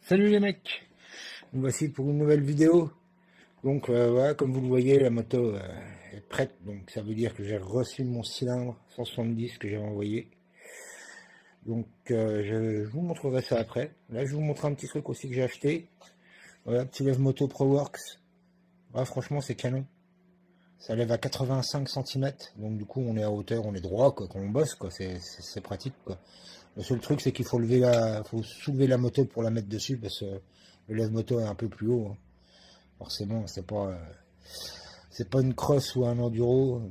Salut les mecs, nous voici pour une nouvelle vidéo. Donc voilà, comme vous le voyez, la moto est prête, donc ça veut dire que j'ai reçu mon cylindre 170 que j'ai envoyé. Donc je vous montrerai ça après. Là je vous montrer un petit truc aussi que j'ai acheté. Voilà, petit lève-moto ProWorks. Ouais, franchement c'est canon. Ça lève à 85 cm, donc du coup on est à hauteur, on est droit quoi, quand on bosse quoi, c'est pratique quoi. Le seul truc c'est qu'il faut faut soulever la moto pour la mettre dessus parce que le lève-moto est un peu plus haut, hein. Forcément c'est pas une cross ou un enduro,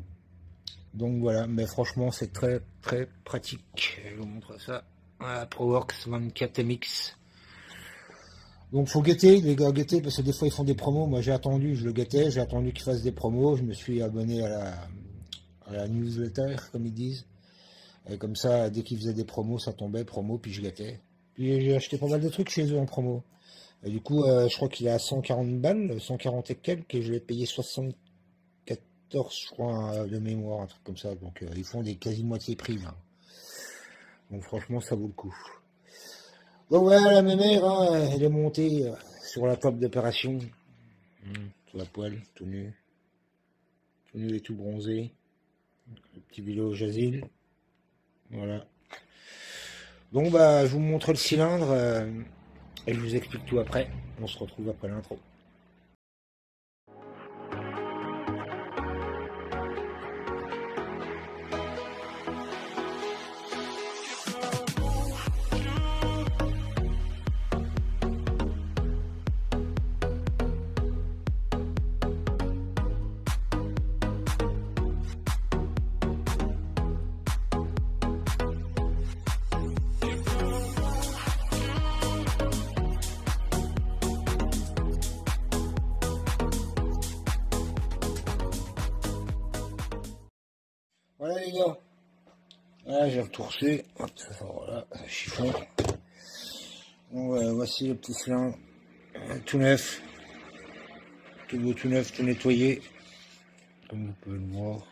donc voilà, mais franchement c'est très très pratique. Je vous montre ça. Voilà, ProWorks 24MX. Donc faut guetter, les gars, guetter, parce que des fois ils font des promos. Moi j'ai attendu, je le guettais, j'ai attendu qu'ils fassent des promos. Je me suis abonné à la newsletter, comme ils disent. Et comme ça, dès qu'ils faisaient des promos, ça tombait, promo, puis je guettais. Puis j'ai acheté pas mal de trucs chez eux en promo. Et du coup, je crois qu'il est à 140 balles, 140 et quelques, et je l'ai payé 74, je crois, de mémoire, un truc comme ça. Donc ils font des quasi moitié prix là. Donc franchement, ça vaut le coup. Donc voilà, la mémère, hein, elle est montée sur la table d'opération. Sur la poêle, tout nu et tout bronzé. Le petit vélo Jasil. Voilà. Donc bah, je vous montre le cylindre et je vous explique tout après. On se retrouve après l'intro. Voilà les gars, voilà, j'ai retourné, hop, voilà, chiffon. Donc voici le petit cylindre, tout neuf, tout beau, tout neuf, tout nettoyé, comme vous pouvez le voir.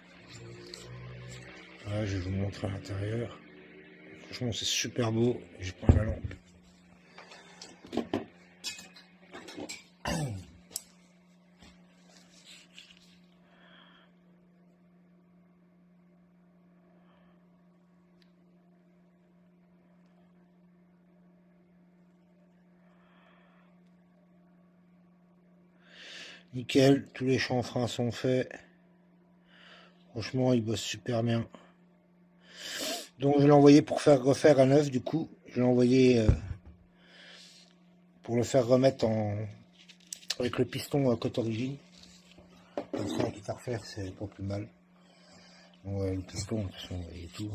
Voilà, je vais vous montrer à l'intérieur. Franchement c'est super beau, je prends la lampe. Nickel, tous les chanfreins sont faits. Franchement, il bosse super bien. Donc je l'ai envoyé pour faire refaire à neuf, du coup. Je l'ai envoyé pour le faire remettre avec le piston côte origine. Comme ça, quitte à refaire, c'est pas plus mal. Donc, le piston, de toute façon, et tout.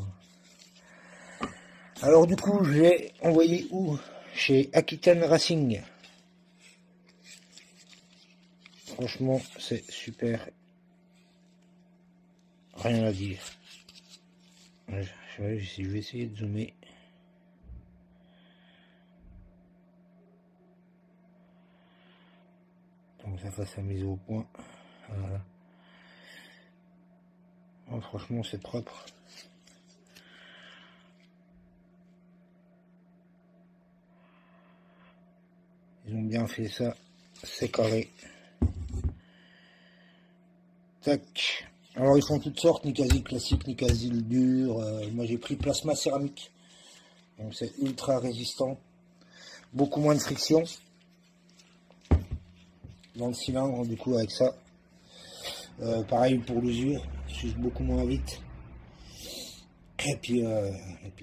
Alors du coup, je l'ai envoyé où? Chez Aquitaine Racing. Franchement, c'est super. Rien à dire. Je vais essayer de zoomer. Donc ça fasse la mise au point. Voilà. Oh, franchement, c'est propre. Ils ont bien fait ça. C'est carré. Tac. Alors ils font toutes sortes, Nicasil classique, Nicasil dur. Moi j'ai pris plasma céramique. Donc c'est ultra résistant. Beaucoup moins de friction dans le cylindre du coup avec ça. Pareil pour l'usure, suce beaucoup moins vite. Et puis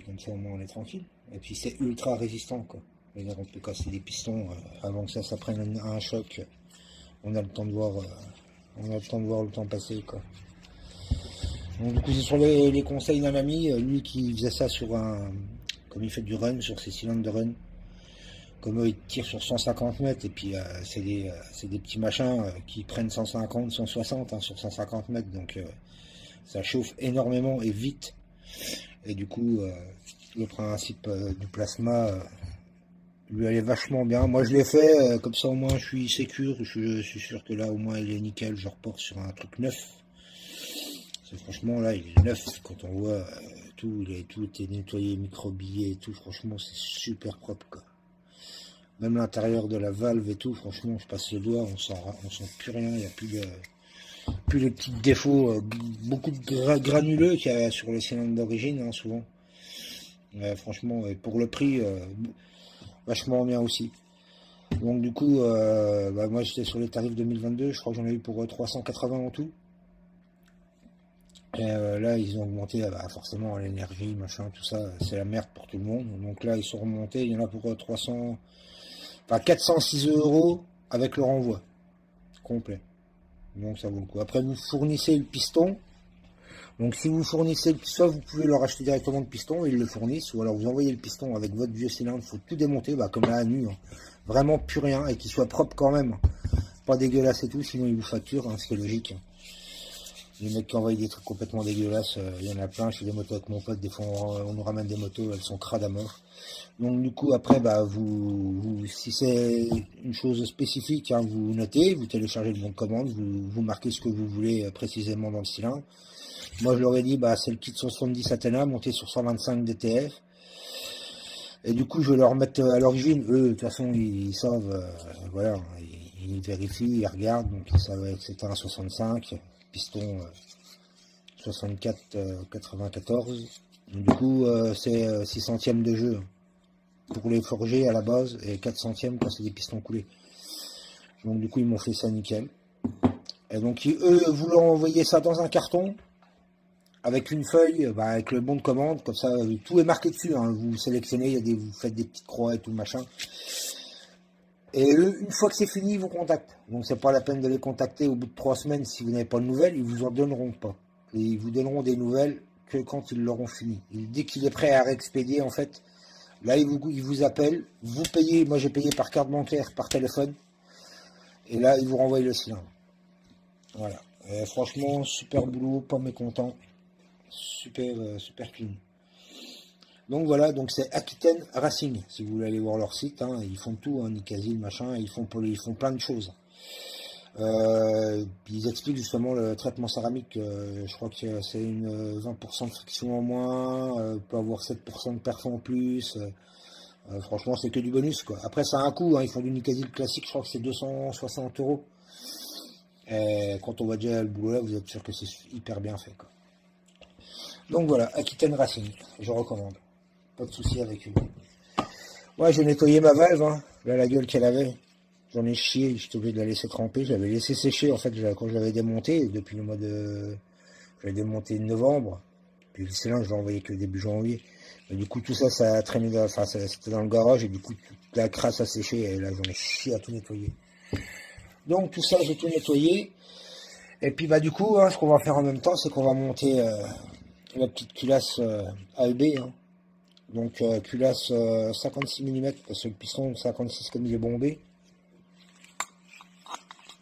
comme ça au moins on est tranquille. Et puis c'est ultra résistant quoi. On peut casser des pistons avant que ça prenne un choc. On a le temps de voir, le temps passer quoi. Donc du coup c'est sur les conseils d'un ami, lui qui faisait ça sur comme il fait du run, sur ses cylindres de run. Comme eux, ils tirent sur 150 mètres et puis c'est des petits machins qui prennent 150, 160 hein, sur 150 mètres. Donc ça chauffe énormément et vite. Et du coup, le principe du plasma lui allait vachement bien. Moi je l'ai fait, comme ça au moins je suis sécure. Je suis sûr que là au moins il est nickel. Je reporte sur un truc neuf. Franchement là il est neuf. Quand on voit tout, tout était nettoyé, microbillé et tout. Franchement c'est super propre quoi. Même l'intérieur de la valve et tout, franchement, je passe le doigt, on sent plus rien, il n'y a plus les petits défauts, beaucoup de granuleux qu'il y a sur les cylindres d'origine, hein, souvent. Franchement, et pour le prix, vachement bien aussi. Donc du coup, moi j'étais sur les tarifs 2022, je crois que j'en ai eu pour 380 en tout. Et là, ils ont augmenté, forcément, l'énergie, machin, tout ça, c'est la merde pour tout le monde. Donc là, ils sont remontés, il y en a pour 406 € avec le renvoi complet. Donc ça vaut le coup. Après, vous fournissez le piston. Donc si vous fournissez, soit vous pouvez leur acheter directement le piston, ils le fournissent, ou alors vous envoyez le piston avec votre vieux cylindre, il faut tout démonter, comme là à nu, hein. Vraiment plus rien, et qu'il soit propre quand même. Pas dégueulasse et tout, sinon ils vous facturent, hein, ce qui est logique. Les mecs qui envoient des trucs complètement dégueulasses, il y en a plein. Chez des motos avec mon pote, des fois on nous ramène des motos, elles sont crades à mort. Donc du coup après, si c'est une chose spécifique, hein, vous notez, vous téléchargez le bon de commande, vous marquez ce que vous voulez précisément dans le cylindre. Moi je leur ai dit, c'est le kit 170 Athena monté sur 125 DTF. Et du coup je vais leur mettre à l'origine, eux de toute façon ils savent, voilà, ils vérifient, ils regardent, donc ils savent que c'était un 65. Piston 64 94, du coup c'est 6 centièmes de jeu pour les forger à la base et 4 centièmes quand c'est des pistons coulés. Donc du coup ils m'ont fait ça nickel. Et donc eux vous leur envoyez ça dans un carton avec une feuille, avec le bon de commande, comme ça tout est marqué dessus, hein. Vous sélectionnez, vous faites des petites croix et tout machin. Et eux, une fois que c'est fini, ils vous contactent. Donc c'est pas la peine de les contacter au bout de 3 semaines si vous n'avez pas de nouvelles, ils vous en donneront pas. Et ils vous donneront des nouvelles que quand ils l'auront fini. Et dès qu'il est prêt à réexpédier, en fait, là ils vous appellent, vous payez, moi j'ai payé par carte bancaire, par téléphone, et là ils vous renvoient le cylindre. Voilà. Et franchement, super boulot, pas mécontent. Super clean. Donc voilà, donc c'est Aquitaine Racing, si vous voulez aller voir leur site, hein, ils font tout, hein, Nicasil, machin, ils font plein de choses. Ils expliquent justement le traitement céramique, je crois que c'est une 20% de friction en moins, peut avoir 7% de perf en plus, franchement c'est que du bonus quoi. Après ça a un coût, hein, ils font du Nicasil classique, je crois que c'est 260 €. Et quand on voit déjà le boulot là, vous êtes sûr que c'est hyper bien fait quoi. Donc voilà, Aquitaine Racing, je recommande. Pas de souci avec eux. Ouais, j'ai nettoyé ma valve, hein. Là, la gueule qu'elle avait. J'en ai chié, j'étais obligé de la laisser tremper. J'avais laissé sécher, en fait, quand je l'avais démonté, depuis le mois de... Je l'ai démonté novembre. Puis le cylindre, je l'ai envoyé que début janvier. Mais du coup, tout ça, ça a traîné, c'était dans le garage, et du coup, toute la crasse a séché, et là, j'en ai chié à tout nettoyer. Donc, tout ça, j'ai tout nettoyé. Et puis, du coup, hein, ce qu'on va faire en même temps, c'est qu'on va monter la petite culasse AEB, hein. Donc culasse 56 mm, parce que le piston 56 comme il est bombé,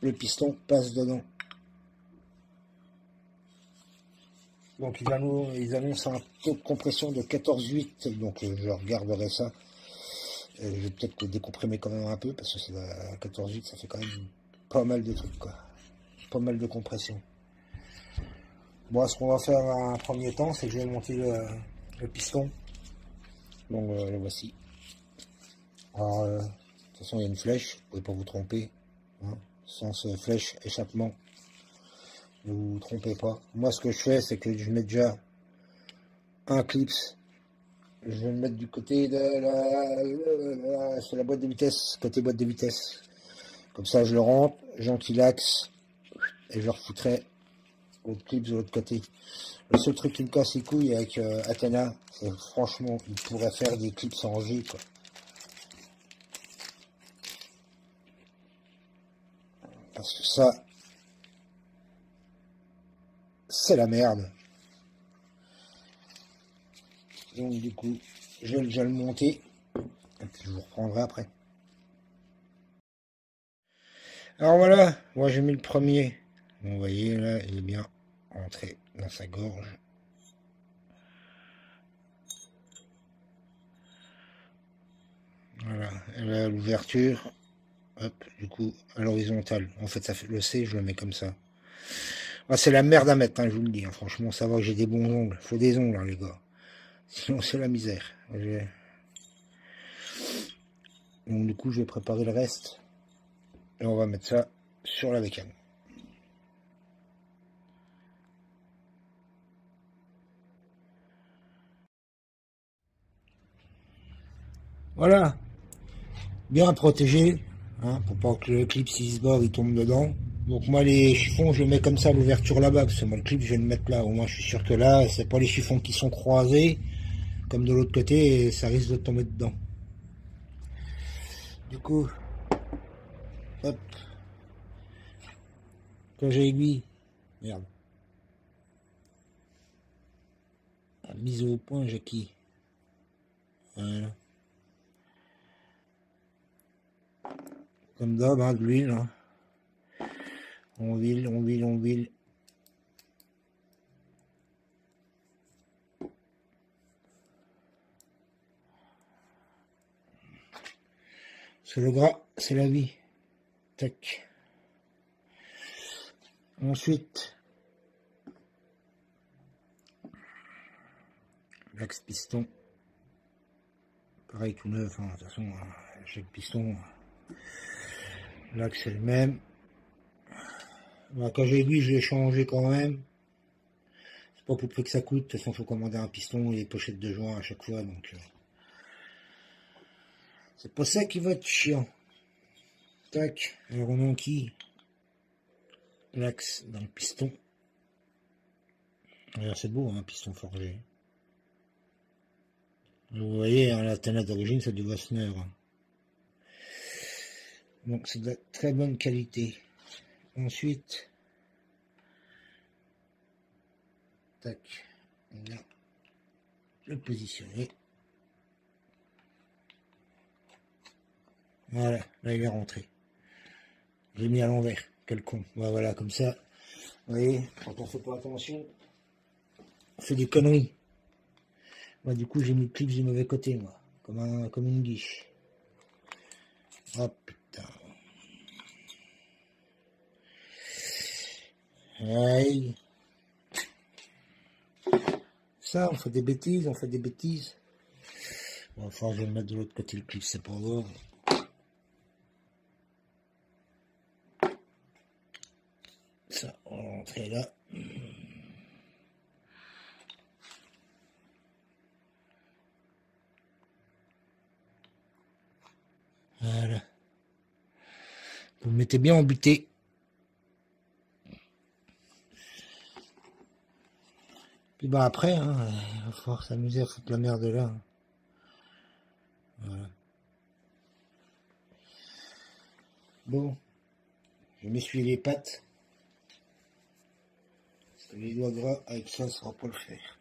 le piston passe dedans. Donc ils annoncent un taux de compression de 14,8, donc je regarderai ça. Je vais peut-être le décomprimer quand même un peu, parce que c'est à 14,8, ça fait quand même pas mal de trucs quoi. Pas mal de compression. Bon, ce qu'on va faire en premier temps, c'est que je vais monter le piston. Donc le voici. Alors, de toute façon, il y a une flèche, vous ne pouvez pas vous tromper. Hein. Sens flèche, échappement, ne vous trompez pas. Moi, ce que je fais, c'est que je mets déjà un clips. Je vais le mettre du côté de sur la boîte de vitesse, côté boîte de vitesse. Comme ça, je le rentre, j'enquilaxe et je refoutrai l'autre clips de l'autre côté. Le seul truc qui me casse les couilles avec Athena, c'est franchement, il pourrait faire des clips en G, quoi. Parce que ça, c'est la merde. Donc du coup, je vais déjà le monter. Et puis je vous reprendrai après. Alors voilà, moi j'ai mis le premier. Vous voyez là, il est bien entré dans sa gorge. Voilà, et là l'ouverture, hop, du coup, à l'horizontale. En fait, ça fait le C, je le mets comme ça. Ah, c'est la merde à mettre, hein, je vous le dis. Hein. Franchement, ça va que j'ai des bons ongles. Faut des ongles, hein, les gars. Sinon, c'est la misère. Donc du coup je vais préparer le reste et on va mettre ça sur la bécane. Voilà, bien protégé, hein, pour pas que le clip s'il se barre il tombe dedans. Donc moi les chiffons je les mets comme ça à l'ouverture là-bas, parce que moi le clip je vais le mettre là, au moins je suis sûr que là c'est pas les chiffons qui sont croisés comme de l'autre côté et ça risque de tomber dedans. Du coup, hop, quand j'ai aiguille, merde, mise au point Jackie, voilà, comme d'hab, hein, de l'huile, hein. On huile, on huile, on huile. C'est le gras, c'est la vie. Tac. Ensuite, l'axe piston. Pareil, tout neuf, hein. De toute façon, chaque piston, l'axe c'est le même. Bah, quand j'ai aiguille, je l'ai changé quand même. C'est pas pour peu que ça coûte. De toute façon, il faut commander un piston et les pochettes de joint à chaque fois. Donc, c'est pas ça qui va être chiant. Tac. Alors, on enquille l'axe dans le piston. Alors, c'est beau, hein, un piston forgé. Vous voyez, hein, la tannette d'origine, c'est du Wassner. Hein. Donc, c'est de la très bonne qualité. Ensuite, tac, on vient le positionner. Voilà, là il est rentré. J'ai mis à l'envers, quel con. Voilà, comme ça, vous voyez, quand on fait pas attention, on fait des conneries. Moi, du coup, j'ai mis le clip du mauvais côté, moi, comme une guiche. Oh putain. Aïe. Ça, on fait des bêtises, on fait des bêtises. Bon, enfin, je vais le mettre de l'autre côté, le clip, c'est pas grave. Ça, on va rentrer là. Voilà. Vous le mettez bien embuté. Puis bah après, hein, il va falloir s'amuser à foutre la merde là. Voilà. Bon, je vais m'essuyer les pattes. Parce que les doigts gras, avec ça, ça ne sera pas le faire.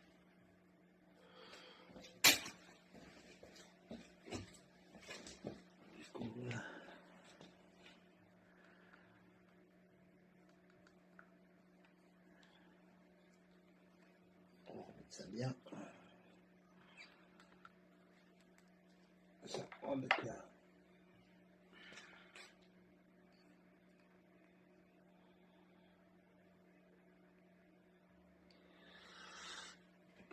Voilà. On va mettre ça bien. Ça, on va mettre là.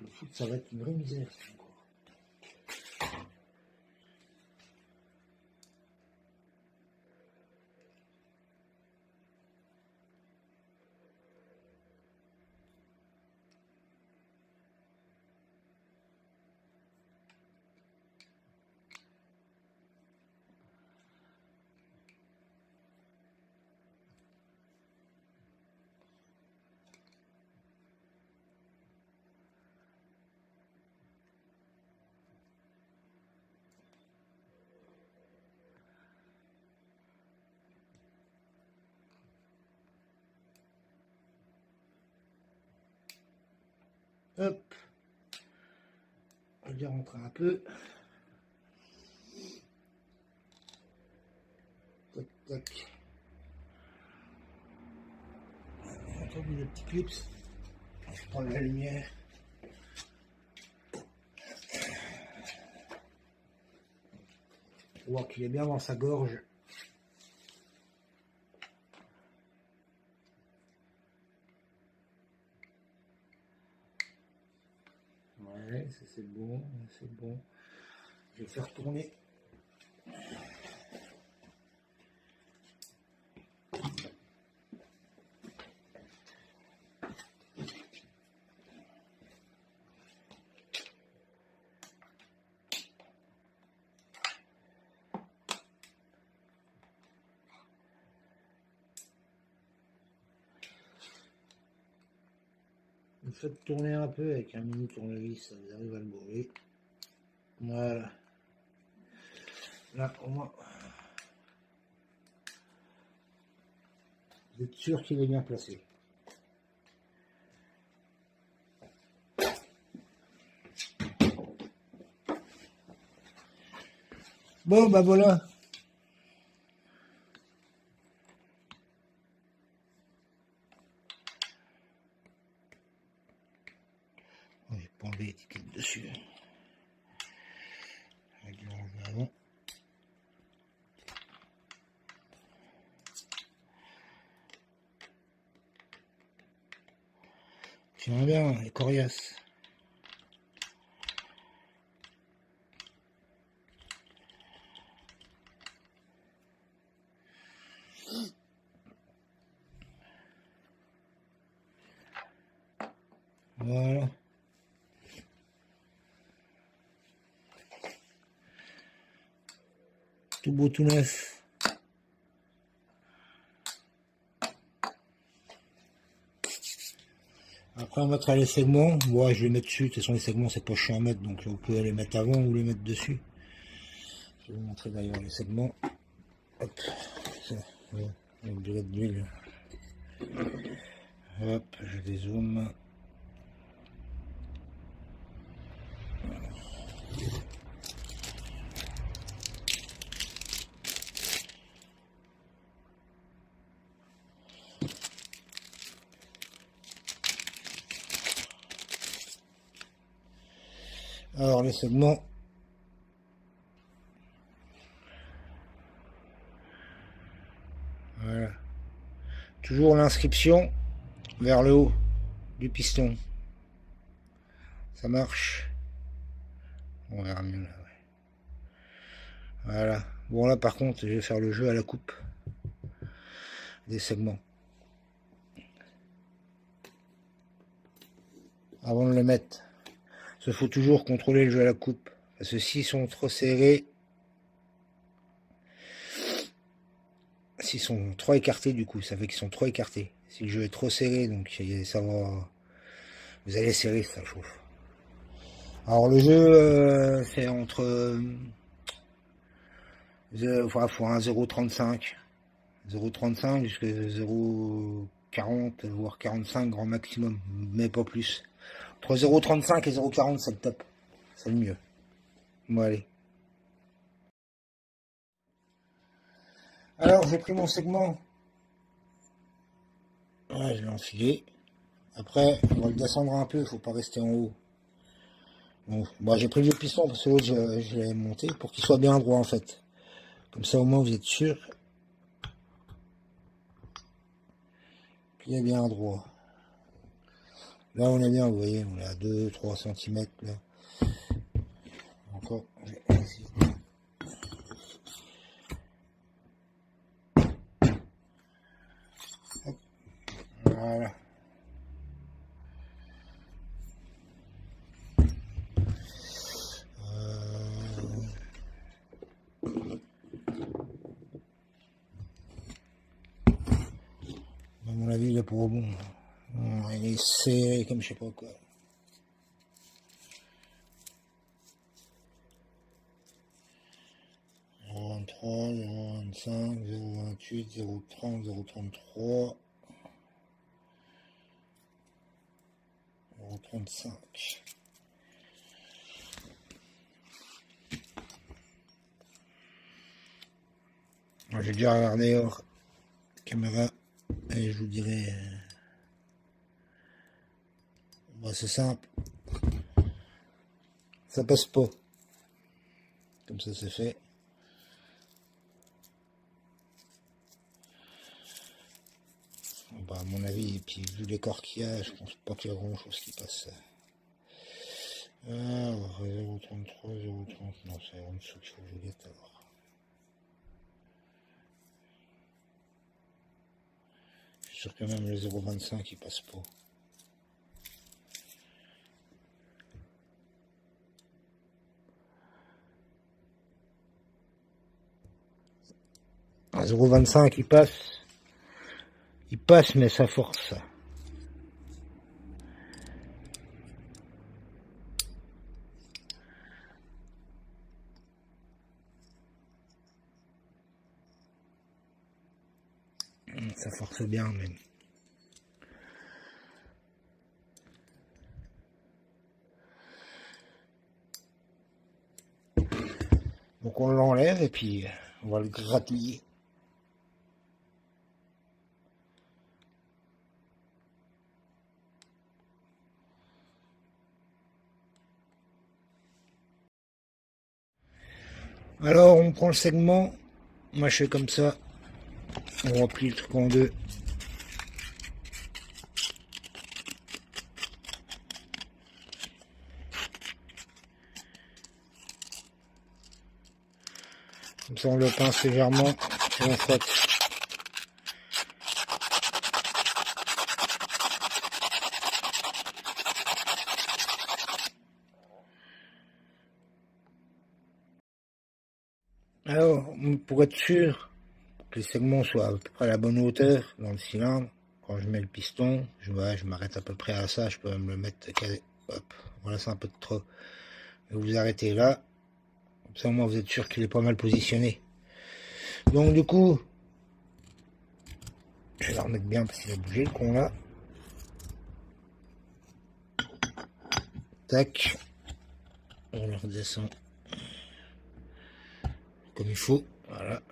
Le foot, ça va être une vraie misère. Hop. On va bien rentrer un peu. Tac, tac. J'ai entendu le petit clips. Je prends la lumière. Pour voir qu'il est bien dans sa gorge. Ouais, ça c'est bon, c'est bon. Je vais faire tourner. Vous faites tourner un peu avec un mini tournevis, ça vous arrive à le bourrer. Voilà. Là, au moins, vous êtes sûr qu'il est bien placé. Bon, bah voilà. J'ai pas enlevé l'étiquette dessus. Avec l'enlever avant. J'aimerais bien, les coriaces. Voilà. Tout beau, tout neuf. Après on mettra les segments. Moi je vais mettre dessus. De toute façon les segments c'est pas chiant à mettre, donc vous pouvez les mettre avant ou les mettre dessus. Je vais vous montrer d'ailleurs les segments. Hop, ça, ouais, avec de l'huile. Hop, je dézoome. Alors les segments, voilà, toujours l'inscription vers le haut du piston, ça marche, on verra mieux là, ouais. Voilà, bon là par contre je vais faire le jeu à la coupe des segments avant de le mettre. Il faut toujours contrôler le jeu à la coupe, parce que s'ils sont trop serrés, s'ils sont trop écartés, du coup ça fait qu'ils sont trop écartés. Si le jeu est trop serré, donc ça va, vous allez serrer, ça chauffe. Alors le jeu c'est entre enfin, faut un 0,35 jusqu'à 0,40 voire 45 grand maximum, mais pas plus. Entre 0,35 et 0,40 c'est le top, c'est le mieux. Bon allez. Alors j'ai pris mon segment, ouais, je l'ai enfilé. Après on va le descendre un peu, il faut pas rester en haut. Bon, bah, j'ai pris le piston parce que l'autre je l'avais monté pour qu'il soit bien droit en fait. Comme ça au moins vous êtes sûr qu'il est bien droit. Là on est bien, vous voyez, on est à 2-3 cm là. Encore, hop, voilà. À mon avis il est pour bon. Il est serré comme je sais pas quoi. « 0,23, 0,25, 0,28, 0,30, 0,33, 0,35. J'ai déjà regardé hors caméra et je vous dirai. Bah, c'est simple. Ça passe pas. Comme ça c'est fait. Bah, à mon avis, et puis vu l'écart qu'il y a, je pense pas qu'il y a grand chose qui passe. 0,33, 0,30, non, c'est en dessous qu'il faut que je guette alors. Je suis sûr que même le 0,25 il passe pas. À 0,25 il passe mais ça force. Ça force bien même. Donc on l'enlève et puis on va le gratouiller. Alors on prend le segment, moi je fais comme ça, on replie le truc en deux. Comme ça on le pince légèrement et on frotte. Alors, pour être sûr que les segments soient à peu près à la bonne hauteur dans le cylindre, quand je mets le piston, je m'arrête à peu près à ça, je peux même le mettre, hop, voilà, c'est un peu de trop. Et vous arrêtez là, comme ça au moins vous êtes sûr qu'il est pas mal positionné. Donc du coup, je vais la remettre bien parce qu'il a bougé le con là. Tac, on le redescend comme il faut, voilà.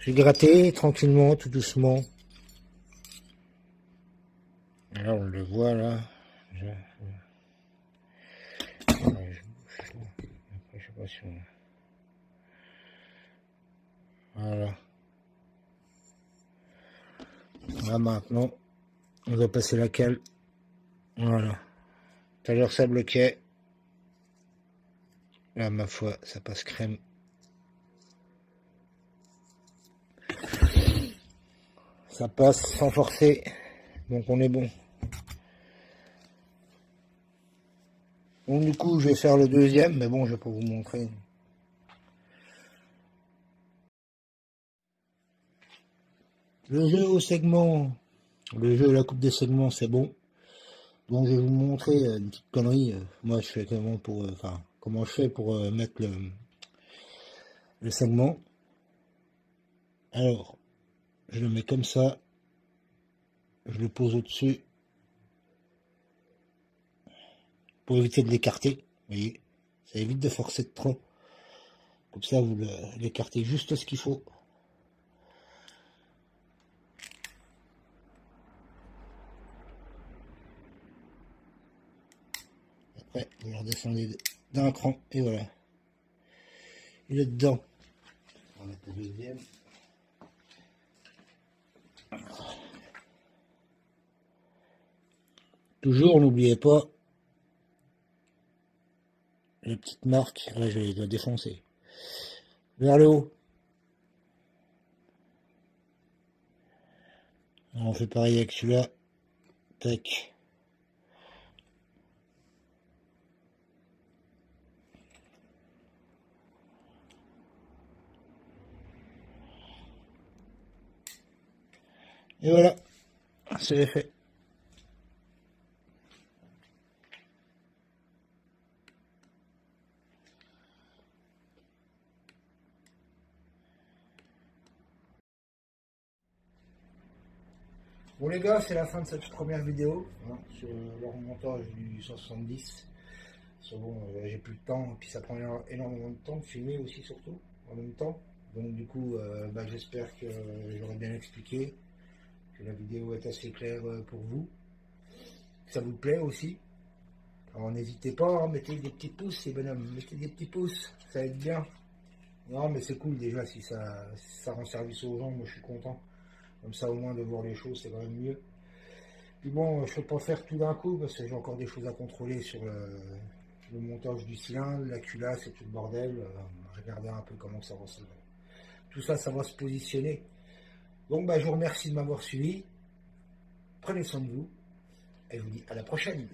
Je vais gratter tranquillement, tout doucement. Là on le voit là. Je sais pas si on... Voilà. Là maintenant, on va passer la cale. Voilà. Tout à l'heure ça bloquait. Là ma foi, ça passe crème. Ça passe sans forcer. Donc on est bon. Donc du coup je vais faire le deuxième, mais bon je vais pas vous montrer. Le jeu au segment, le jeu à la coupe des segments c'est bon. Donc je vais vous montrer une petite connerie. Moi je fais comment pour, comment je fais pour mettre le segment. Alors je le mets comme ça, je le pose au-dessus pour éviter de l'écarter. Vous voyez, ça évite de forcer de trop. Comme ça vous l'écartez juste ce qu'il faut. Après, vous le redescendez d'un cran et voilà. Il est dedans. On va mettre le deuxième. Toujours, n'oubliez pas les petites marques. Là, je vais les défoncer. Vers le haut. On fait pareil avec celui-là. Tac. Et voilà, c'est fait. Bon les gars, c'est la fin de cette première vidéo hein, sur le remontage du 170. Bon, j'ai plus de temps, et puis ça prend énormément de temps de filmer aussi surtout en même temps. Donc du coup, j'espère que j'aurai bien expliqué, que la vidéo est assez claire pour vous, que ça vous plaît aussi. Alors n'hésitez pas, mettez des petits pouces les bonhommes, mettez des petits pouces, ça aide bien. Non mais c'est cool déjà si ça rend service aux gens, moi je suis content. Comme ça au moins de voir les choses c'est quand même mieux. Puis bon, je ne peux pas faire tout d'un coup parce que j'ai encore des choses à contrôler sur le montage du cylindre, la culasse et tout le bordel. Regardez un peu comment ça va se... Tout ça, ça va se positionner. Donc je vous remercie de m'avoir suivi. Prenez soin de vous et je vous dis à la prochaine.